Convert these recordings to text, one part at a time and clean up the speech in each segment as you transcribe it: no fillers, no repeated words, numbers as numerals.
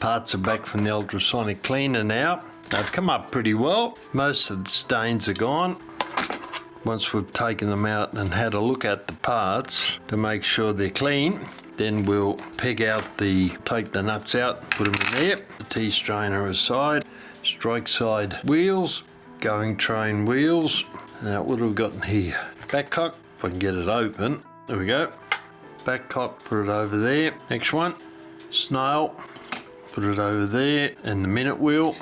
Parts are back from the ultrasonic cleaner now. They've come up pretty well. Most of the stains are gone. Once we've taken them out and had a look at the parts to make sure they're clean, then we'll take the nuts out, put them in there, the T-strainer aside, strike side wheels, going train wheels. Now what have we got in here? Backcock, if I can get it open, there we go. Backcock, put it over there. Next one, snail, put it over there, and the minute wheel.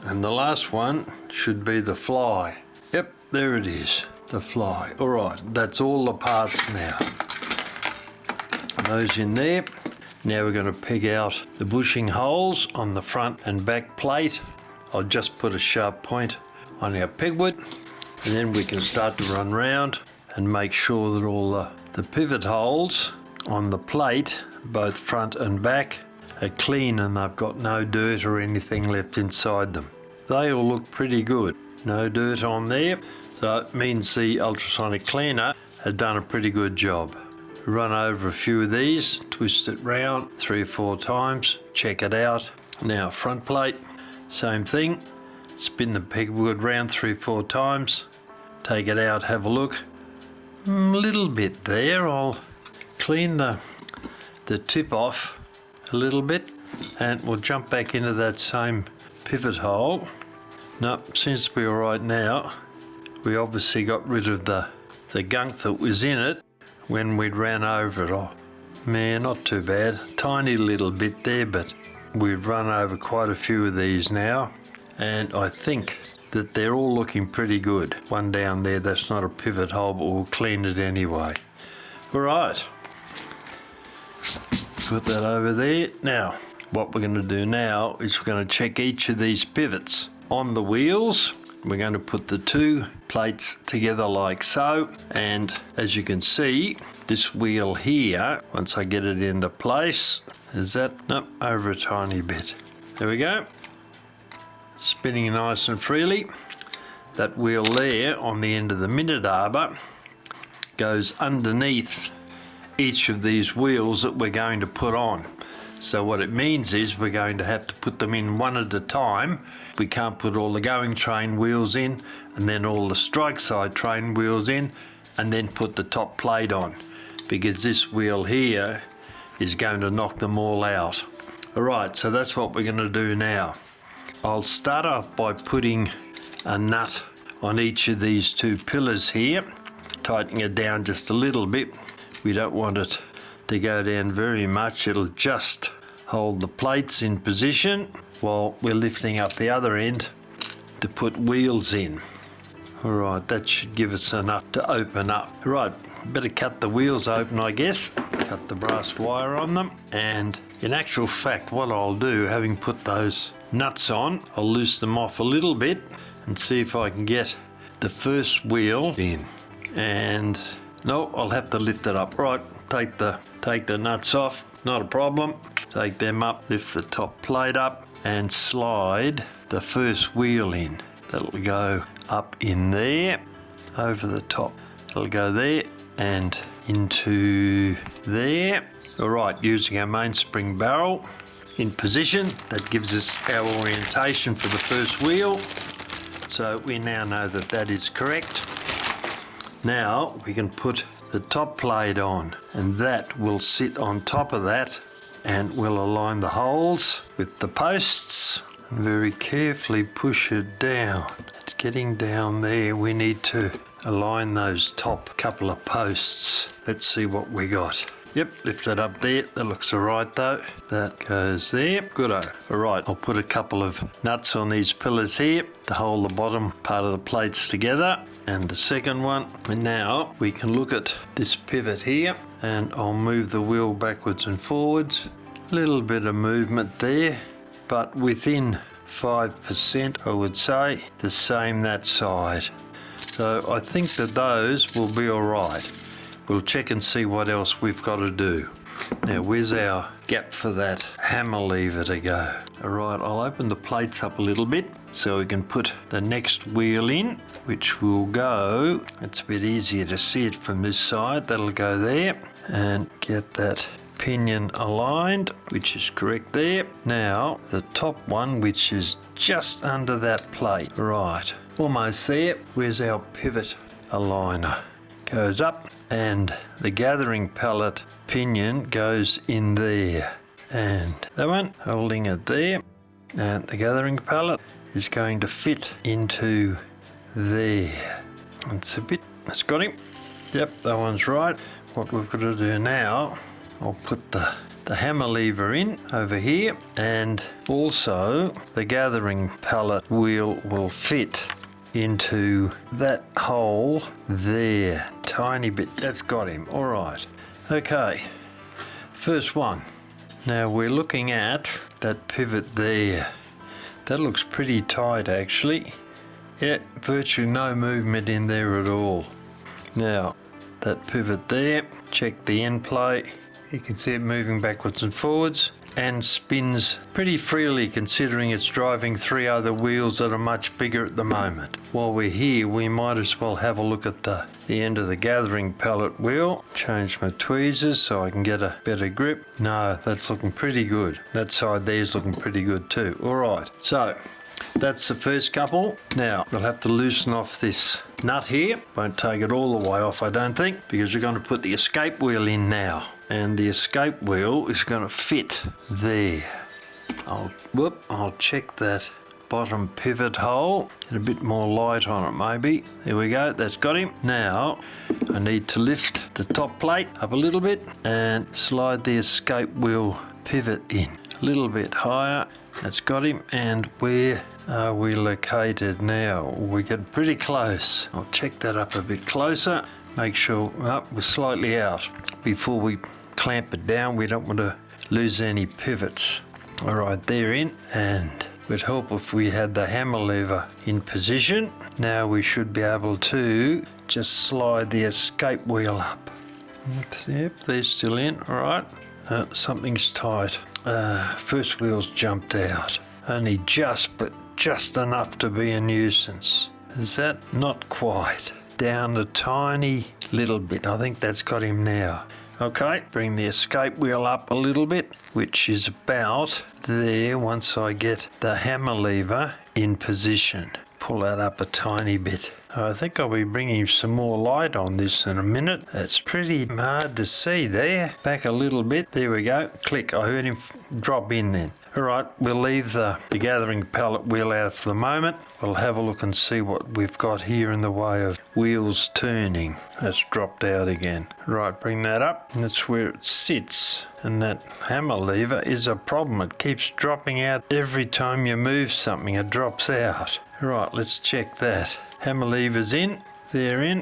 And the last one should be the fly. Yep, there it is, the fly. All right, that's all the parts now. Those in there. Now we're going to peg out the bushing holes on the front and back plate. I'll just put a sharp point on our pegwood, and then we can start to run round and make sure that all the pivot holes on the plate, both front and back, are clean and they've got no dirt or anything left inside them. They all look pretty good. No dirt on there, so it means the ultrasonic cleaner had done a pretty good job. Run over a few of these, twist it round 3 or 4 times, check it out. Now front plate, same thing. Spin the pegwood round 3 or 4 times, take it out, have a look. A little bit there. I'll clean the tip off a little bit, and we'll jump back into that same pivot hole. Nope, seems to be all right now. We obviously got rid of the gunk that was in it when we'd ran over it. Oh man, not too bad. Tiny little bit there, but we've run over quite a few of these now, and I think that they're all looking pretty good. One down there, that's not a pivot hole, but we'll clean it anyway. All right, put that over there. Now what we're going to do now is we're going to check each of these pivots on the wheels. We're going to put the 2 plates together like so, and as you can see, this wheel here, once I get it into place, is that, nope, over a tiny bit. There we go, spinning nice and freely. That wheel there on the end of the minute arbor goes underneath each of these wheels that we're going to put on. So what it means is we're going to have to put them in one at a time. We can't put all the going train wheels in and then all the strike side train wheels in and then put the top plate on, because this wheel here is going to knock them all out. All right, so that's what we're going to do now. I'll start off by putting a nut on each of these 2 pillars here, tightening it down just a little bit. We don't want it to go down very much. It'll just hold the plates in position while we're lifting up the other end to put wheels in. All right, that should give us enough to open up. Right, better cut the wheels open, I guess. Cut the brass wire on them, and in actual fact what I'll do, having put those nuts on, I'll loose them off a little bit and see if I can get the first wheel in. And no, I'll have to lift it up. Right, take the nuts off, not a problem. Take them up, lift the top plate up and slide the first wheel in. That'll go up in there, over the top. It'll go there and into there. All right, using our mainspring barrel in position, that gives us our orientation for the first wheel. So we now know that that is correct. Now we can put the top plate on, and that will sit on top of that, and we'll align the holes with the posts and very carefully push it down. It's getting down there. We need to align those top couple of posts. Let's see what we got. Yep, lift that up there. That looks all right though. That goes there. Good-o. All right, I'll put a couple of nuts on these pillars here to hold the bottom part of the plates together, and the second one. And now we can look at this pivot here, and I'll move the wheel backwards and forwards. A little bit of movement there, but within 5%, I would say. The same that side. So I think that those will be all right. We'll check and see what else we've got to do. Now, where's our gap for that hammer lever to go? All right, I'll open the plates up a little bit so we can put the next wheel in, which will go, it's a bit easier to see it from this side. That'll go there, and get that pinion aligned, which is correct there. Now the top one, which is just under that plate. Right, almost there. Where's our pivot aligner? Goes up, and the gathering pallet pinion goes in there. And that one, holding it there. And the gathering pallet is going to fit into there. It's a bit, that's got him. Yep, that one's right. What we've got to do now, I'll put the hammer lever in over here, and also the gathering pallet wheel will fit into that hole there. Tiny bit, that's got him. All right. Okay, first one. Now we're looking at that pivot there. That looks pretty tight actually. Yeah, virtually no movement in there at all. Now, that pivot there, check the end plate. You can see it moving backwards and forwards and spins pretty freely considering it's driving 3 other wheels that are much bigger at the moment. While we're here, we might as well have a look at the end of the gathering pallet wheel. Change my tweezers so I can get a better grip. No, that's looking pretty good. That side there's looking pretty good too. All right, so that's the first couple. Now we'll have to loosen off this nut here. Won't take it all the way off, I don't think, because we're going to put the escape wheel in now. And the escape wheel is going to fit there. I'll check that bottom pivot hole. Get a bit more light on it maybe. There we go, that's got him. Now I need to lift the top plate up a little bit and slide the escape wheel pivot in a little bit higher. That's got him. And where are we located now? We get pretty close. I'll check that up a bit closer. Make sure we're slightly out before we clamp it down. We don't want to lose any pivots. All right, they're in, and it would help if we had the hammer lever in position. Now we should be able to just slide the escape wheel up. Yep, they're still in. All right. Something's tight. First wheel's jumped out. Only just, but just enough to be a nuisance. Is that? Not quite. Down a tiny little bit. I think that's got him now. Okay, bring the escape wheel up a little bit, which is about there once I get the hammer lever in position. Pull that up a tiny bit. I think I'll be bringing some more light on this in a minute. It's pretty hard to see there. Back a little bit. There we go. Click. I heard him drop in then. All right, we'll leave the gathering pallet wheel out for the moment. We'll have a look and see what we've got here in the way of wheels turning. That's dropped out again. Right, bring that up. And that's where it sits. And that hammer lever is a problem. It keeps dropping out every time you move something. It drops out. Right, let's check that. Hammer lever's in. They're in.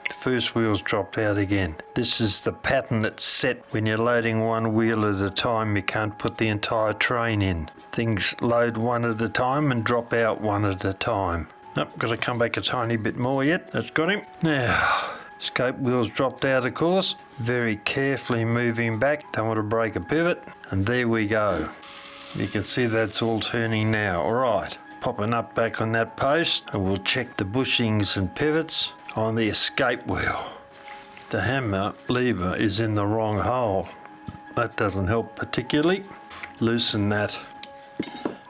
The first wheel's dropped out again. This is the pattern that's set when you're loading one wheel at a time. You can't put the entire train in. Things load one at a time and drop out one at a time. Nope, got to come back a tiny bit more yet. That's got him. Now, escape wheel's dropped out, of course. Very carefully moving back. Don't want to break a pivot. And there we go. You can see that's all turning now. All right. Popping up back on that post, and we'll check the bushings and pivots on the escape wheel. The hammer lever is in the wrong hole. That doesn't help particularly. Loosen that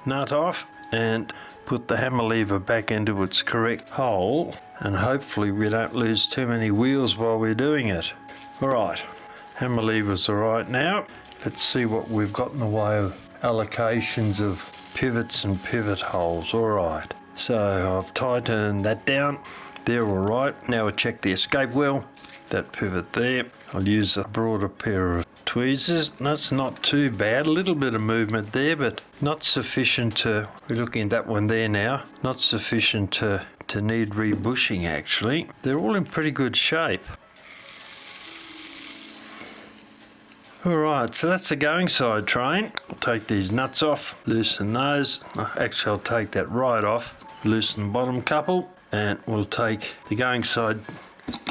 nut off and put the hammer lever back into its correct hole, and hopefully we don't lose too many wheels while we're doing it. Alright, hammer lever's alright now. Let's see what we've got in the way of allocations of pivots and pivot holes. Alright, so I've tightened that down. They're alright. Now we'll check the escape wheel. That pivot there. I'll use a broader pair of tweezers. That's not too bad. A little bit of movement there, but not sufficient to... We're looking at that one there now. Not sufficient to need rebushing actually. They're all in pretty good shape. Alright, so that's the going side train. I'll take these nuts off, loosen those. Actually, I'll take that right off, loosen the bottom couple, and we'll take the going side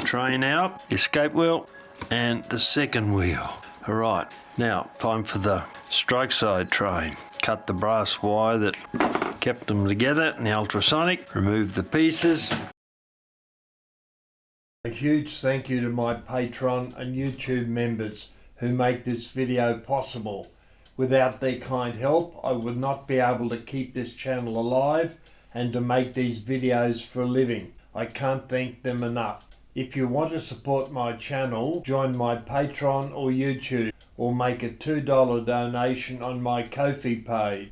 train out, escape wheel, and the second wheel. Alright, now time for the stroke side train. Cut the brass wire that kept them together in the ultrasonic, remove the pieces. A huge thank you to my Patreon and YouTube members who make this video possible. Without their kind help, I would not be able to keep this channel alive and to make these videos for a living. I can't thank them enough. If you want to support my channel, join my Patreon or YouTube, or make a $2 donation on my Ko-fi page.